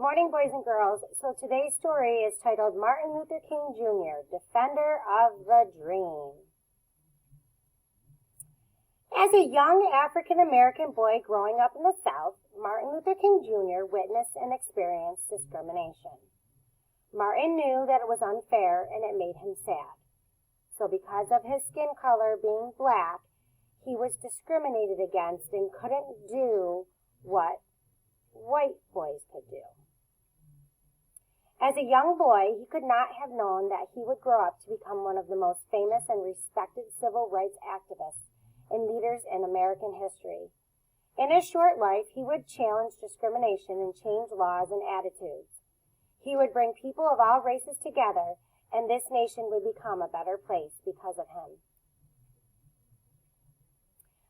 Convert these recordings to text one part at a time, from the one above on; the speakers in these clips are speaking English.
morning, boys and girls. So today's story is titled Martin Luther King Jr., Defender of the Dream. As a young African-American boy growing up in the South, Martin Luther King Jr. witnessed and experienced discrimination. Martin knew that it was unfair and it made him sad. So because of his skin color being black, he was discriminated against and couldn't do what white boys could do. As a young boy, he could not have known that he would grow up to become one of the most famous and respected civil rights activists and leaders in American history. In his short life, he would challenge discrimination and change laws and attitudes. He would bring people of all races together, and this nation would become a better place because of him.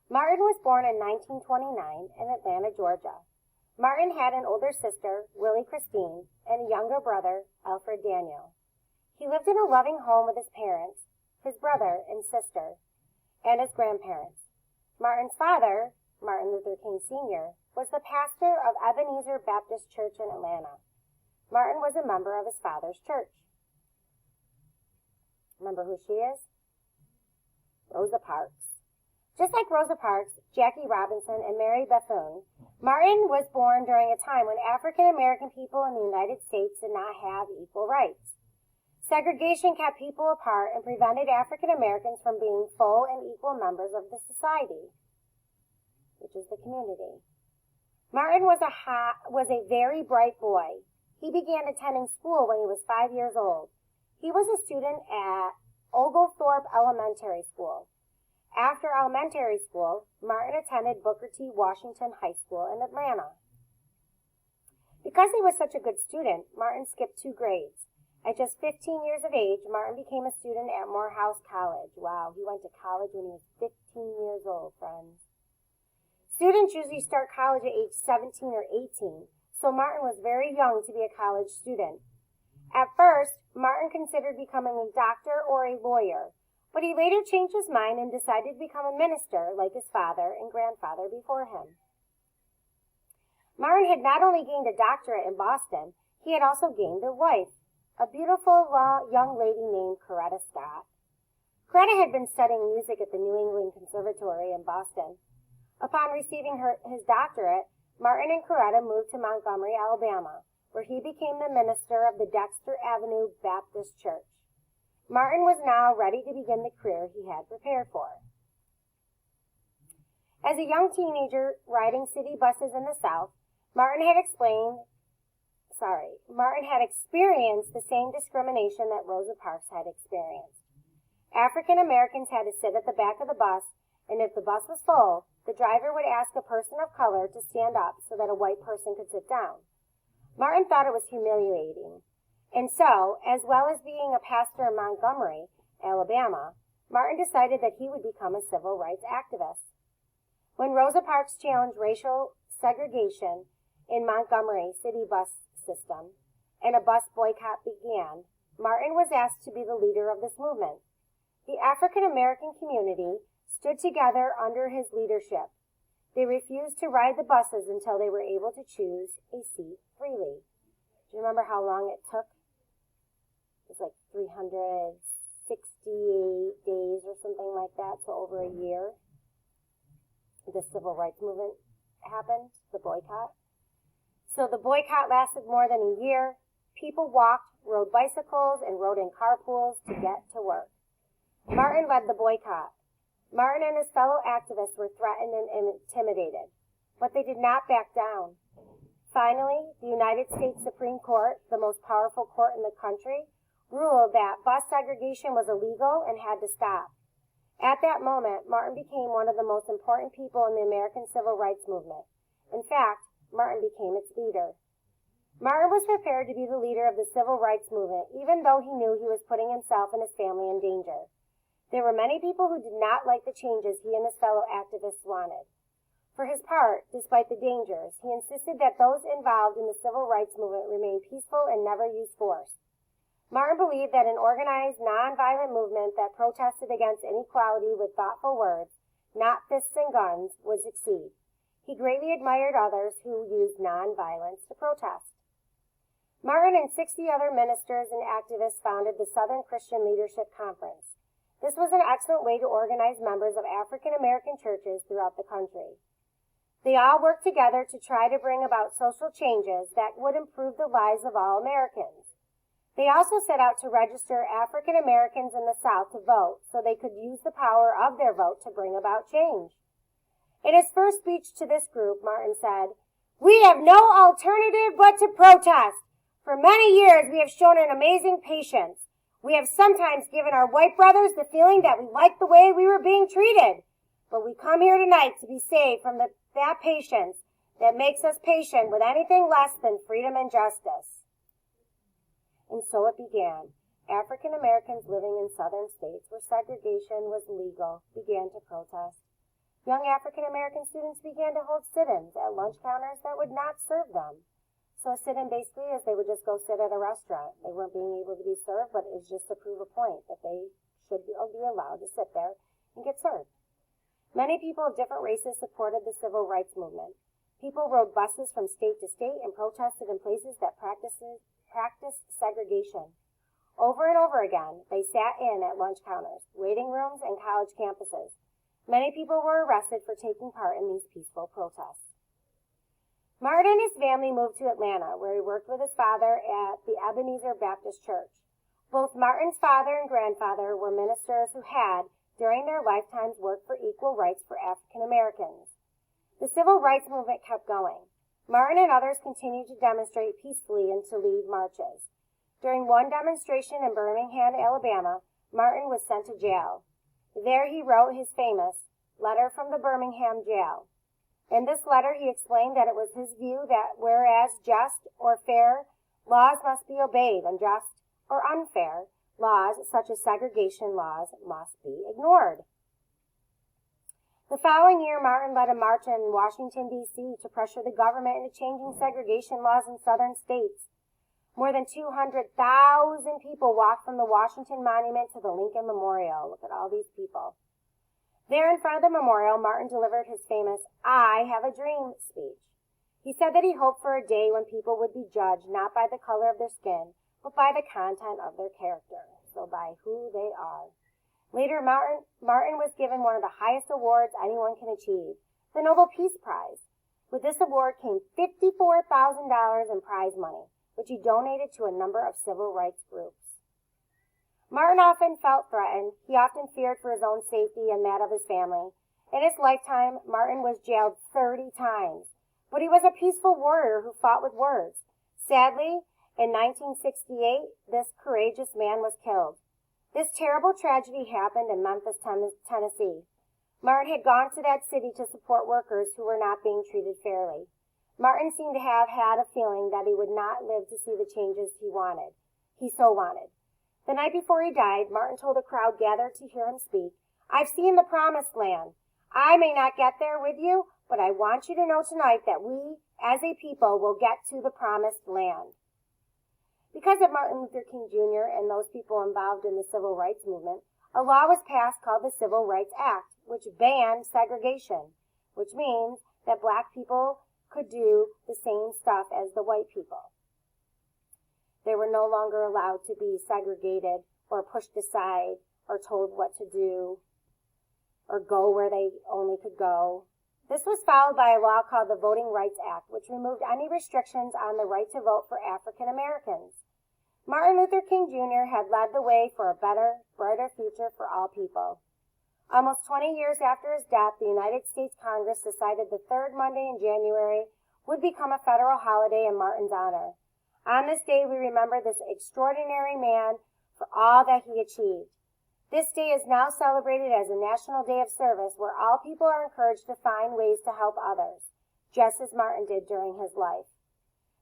Martin was born in 1929 in Atlanta, Georgia. Martin had an older sister, Willie Christine, and a younger brother, Alfred Daniel. He lived in a loving home with his parents, his brother and sister, and his grandparents. Martin's father, Martin Luther King Sr., was the pastor of Ebenezer Baptist Church in Atlanta. Martin was a member of his father's church. Remember who she is? Rosa Parks. Just like Rosa Parks, Jackie Robinson, and Mary Bethune, Martin was born during a time when African American people in the United States did not have equal rights. Segregation kept people apart and prevented African Americans from being full and equal members of the society, which is the community. Martin was a very bright boy. He began attending school when he was 5 years old. He was a student at Oglethorpe Elementary School. After elementary school, Martin attended Booker T. Washington High School in Atlanta. Because he was such a good student, Martin skipped 2 grades. At just 15 years of age, Martin became a student at Morehouse College. Wow, he went to college when he was 15 years old, friends. Students usually start college at age 17 or 18, so Martin was very young to be a college student. At first, Martin considered becoming a doctor or a lawyer, but he later changed his mind and decided to become a minister like his father and grandfather before him. Martin had not only gained a doctorate in Boston, he had also gained a wife, a beautiful young lady named Coretta Scott. Coretta had been studying music at the New England Conservatory in Boston. Upon receiving his doctorate, Martin and Coretta moved to Montgomery, Alabama, where he became the minister of the Dexter Avenue Baptist Church. Martin was now ready to begin the career he had prepared for. As a young teenager riding city buses in the South, Martin had experienced the same discrimination that Rosa Parks had experienced. African Americans had to sit at the back of the bus, and if the bus was full, the driver would ask a person of color to stand up so that a white person could sit down. Martin thought it was humiliating. And so, as well as being a pastor in Montgomery, Alabama, Martin decided that he would become a civil rights activist. When Rosa Parks challenged racial segregation in Montgomery city bus system and a bus boycott began, Martin was asked to be the leader of this movement. The African American community stood together under his leadership. They refused to ride the buses until they were able to choose a seat freely. Do you remember how long it took? It was like 368 days or something like that, so over a year. The civil rights movement happened, the boycott. So the boycott lasted more than a year. People walked, rode bicycles, and rode in carpools to get to work. Martin led the boycott. Martin and his fellow activists were threatened and intimidated, but they did not back down. Finally, the United States Supreme Court, the most powerful court in the country, ruled that bus segregation was illegal and had to stop. At that moment, Martin became one of the most important people in the American civil rights movement. In fact, Martin became its leader. Martin was prepared to be the leader of the civil rights movement, even though he knew he was putting himself and his family in danger. There were many people who did not like the changes he and his fellow activists wanted. For his part, despite the dangers, he insisted that those involved in the civil rights movement remain peaceful and never use force. Martin believed that an organized, nonviolent movement that protested against inequality with thoughtful words, not fists and guns, would succeed. He greatly admired others who used nonviolence to protest. Martin and 60 other ministers and activists founded the Southern Christian Leadership Conference. This was an excellent way to organize members of African American churches throughout the country. They all worked together to try to bring about social changes that would improve the lives of all Americans. They also set out to register African Americans in the South to vote so they could use the power of their vote to bring about change. In his first speech to this group, Martin said, "We have no alternative but to protest. For many years, we have shown an amazing patience. We have sometimes given our white brothers the feeling that we liked the way we were being treated. But we come here tonight to be saved from that patience that makes us patient with anything less than freedom and justice." And so it began. African Americans living in southern states where segregation was legal began to protest. Young African American students began to hold sit-ins at lunch counters that would not serve them. So a sit-in basically is they would just go sit at a restaurant. They weren't being able to be served, but it was just to prove a point that they should be allowed to sit there and get served. Many people of different races supported the civil rights movement. People rode buses from state to state and protested in places that practiced segregation. Over and over again, they sat in at lunch counters, waiting rooms, and college campuses. Many people were arrested for taking part in these peaceful protests. Martin and his family moved to Atlanta, where he worked with his father at the Ebenezer Baptist Church. Both Martin's father and grandfather were ministers who had, during their lifetimes, worked for equal rights for African Americans. The civil rights movement kept going. Martin and others continued to demonstrate peacefully and to lead marches. During one demonstration in Birmingham, Alabama, Martin was sent to jail. There he wrote his famous letter from the Birmingham jail. In this letter, he explained that it was his view that whereas just or fair laws must be obeyed, unjust or unfair laws, such as segregation laws, must be ignored. The following year, Martin led a march in Washington, D.C. to pressure the government into changing segregation laws in southern states. More than 200,000 people walked from the Washington Monument to the Lincoln Memorial. Look at all these people. There in front of the memorial, Martin delivered his famous "I Have a Dream" speech. He said that he hoped for a day when people would be judged not by the color of their skin, but by the content of their character, so by who they are. Later, Martin was given one of the highest awards anyone can achieve, the Nobel Peace Prize. With this award came $54,000 in prize money, which he donated to a number of civil rights groups. Martin often felt threatened. He often feared for his own safety and that of his family. In his lifetime, Martin was jailed 30 times, but he was a peaceful warrior who fought with words. Sadly, in 1968, this courageous man was killed. This terrible tragedy happened in Memphis, Tennessee. Martin had gone to that city to support workers who were not being treated fairly. Martin seemed to have had a feeling that he would not live to see the changes he so wanted. The night before he died, Martin told a crowd gathered to hear him speak, "I've seen the promised land. I may not get there with you, but I want you to know tonight that we, as a people, will get to the promised land." Because of Martin Luther King Jr. and those people involved in the civil rights movement, a law was passed called the Civil Rights Act, which banned segregation, which means that black people could do the same stuff as the white people. They were no longer allowed to be segregated or pushed aside or told what to do or go where they only could go. This was followed by a law called the Voting Rights Act, which removed any restrictions on the right to vote for African Americans. Martin Luther King Jr. had led the way for a better, brighter future for all people. Almost 20 years after his death, the United States Congress decided the third Monday in January would become a federal holiday in Martin's honor. On this day, we remember this extraordinary man for all that he achieved. This day is now celebrated as a national day of service where all people are encouraged to find ways to help others, just as Martin did during his life.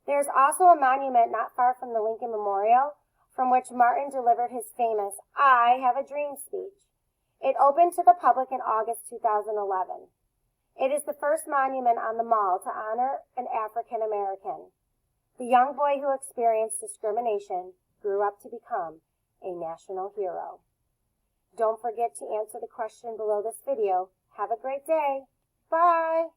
There is also a monument not far from the Lincoln Memorial, from which Martin delivered his famous "I Have a Dream" speech. It opened to the public in August 2011. It is the first monument on the Mall to honor an African American. The young boy who experienced discrimination grew up to become a national hero. Don't forget to answer the question below this video. Have a great day. Bye.